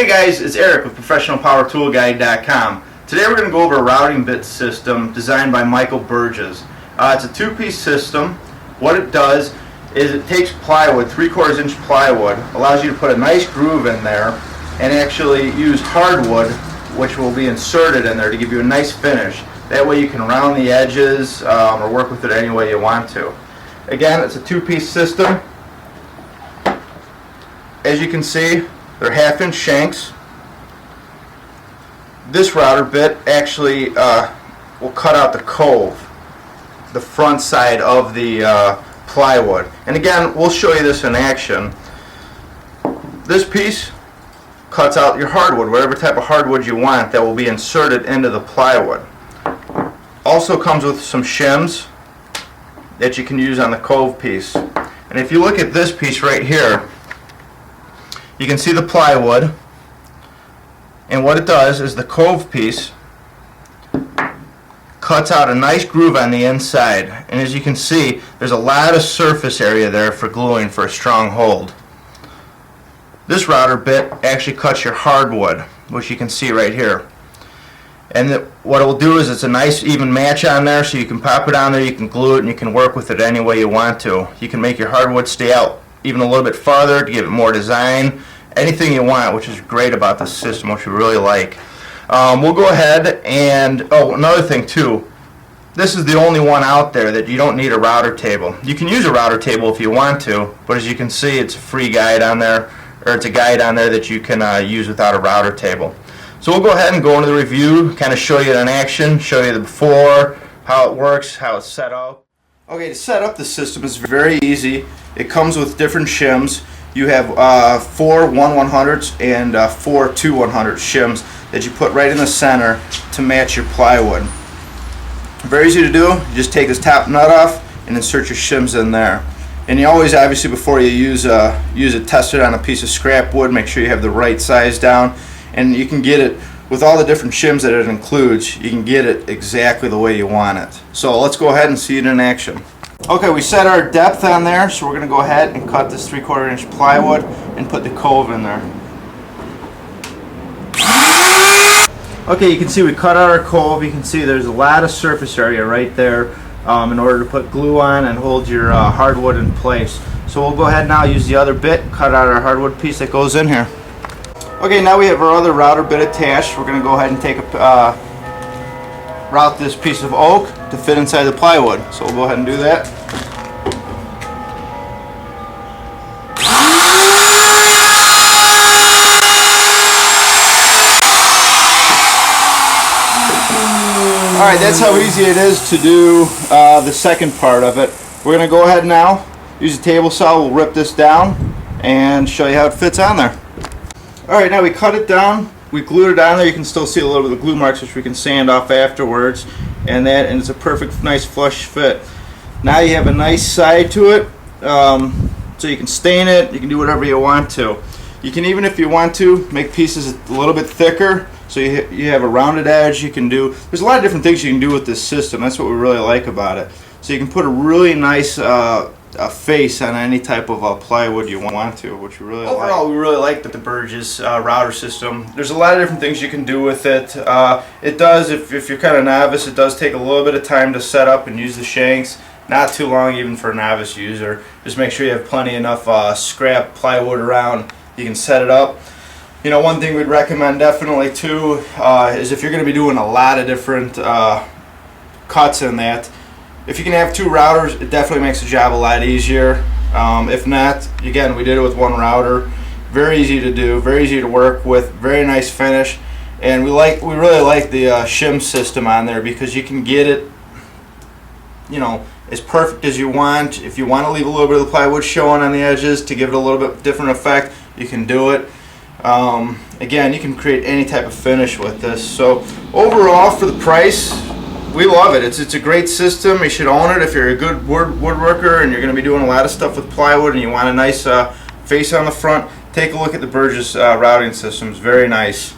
Hey guys, it's Eric with ProfessionalPowerToolGuide.com. Today we're going to go over a routing bit system designed by Michael Burgess. It's a two-piece system. What it does is it takes plywood, 3/4 inch plywood, allows you to put a nice groove in there and actually use hardwood, which will be inserted in there to give you a nice finish. That way you can round the edges or work with it any way you want to. Again, it's a two-piece system. As you can see, they're 1/2 inch shanks. This router bit actually will cut out the cove, the front side of the plywood. And again, we'll show you this in action. This piece cuts out your hardwood, whatever type of hardwood you want that will be inserted into the plywood. Also comes with some shims that you can use on the cove piece. And if you look at this piece right here, you can see the plywood, and what it does is the cove piece cuts out a nice groove on the inside, and as you can see, there's a lot of surface area there for gluing for a strong hold. This router bit actually cuts your hardwood, which you can see right here. And what it will do is it's a nice even match on there, so you can pop it on there, you can glue it, and you can work with it any way you want to. You can make your hardwood stay out even a little bit farther to give it more design, anything you want, which is great about this system, which we really like. We'll go ahead and, another thing too, this is the only one out there that you don't need a router table. You can use a router table if you want to, but as you can see, it's a free guide on there, or it's a guide on there that you can use without a router table. So we'll go ahead and go into the review, kind of show you it in action, show you the before, how it works, how it's set up. Okay, to set up the system is very easy. It comes with different shims. You have 4 1/100ths and 4 2/100 shims that you put right in the center to match your plywood. Very easy to do. You just take this top nut off and insert your shims in there. And you always, obviously, before you use it, test it on a piece of scrap wood. Make sure you have the right size down. And you can get it with all the different shims that it includes. You can get it exactly the way you want it. So let's go ahead and see it in action. Okay, we set our depth on there, so we're going to go ahead and cut this 3/4 inch plywood and put the cove in there. Okay, you can see we cut out our cove. You can see there's a lot of surface area right there in order to put glue on and hold your hardwood in place. So we'll go ahead now, use the other bit, cut out our hardwood piece that goes in here. Okay, now we have our other router bit attached. We're going to go ahead and take route this piece of oak to fit inside the plywood. So we'll go ahead and do that. Alright, that's how easy it is to do the second part of it. We're going to go ahead now, use a table saw, we'll rip this down and show you how it fits on there. Alright, now we cut it down, we glued it on there. You can still see a little bit of the glue marks, which we can sand off afterwards, and it's a perfect, nice flush fit. Now you have a nice side to it, so you can stain it, you can do whatever you want to. You can even, if you want to, make pieces a little bit thicker, so you have a rounded edge. You can do, there's a lot of different things you can do with this system. That's what we really like about it. So you can put a really nice face on any type of plywood you want to, which we really like. Overall, we really like the Burgess router system. There's a lot of different things you can do with it. It does, if you're kind of novice, it does take a little bit of time to set up and use the shanks. Not too long even for a novice user. Just make sure you have plenty enough scrap plywood around. You can set it up. You know, one thing we'd recommend definitely too is if you're going to be doing a lot of different cuts in that, if you can have 2 routers, it definitely makes the job a lot easier. If not, again, we did it with 1 router. Very easy to do, very easy to work with, very nice finish, and we really like the shim system on there because you can get it, you know, as perfect as you want. If you want to leave a little bit of the plywood showing on the edges to give it a little bit different effect, you can do it. Again, you can create any type of finish with this. So overall, for the price, we love it. It's a great system. You should own it if you're a good woodworker and you're going to be doing a lot of stuff with plywood and you want a nice face on the front. Take a look at the Burgess routing system. It's very nice.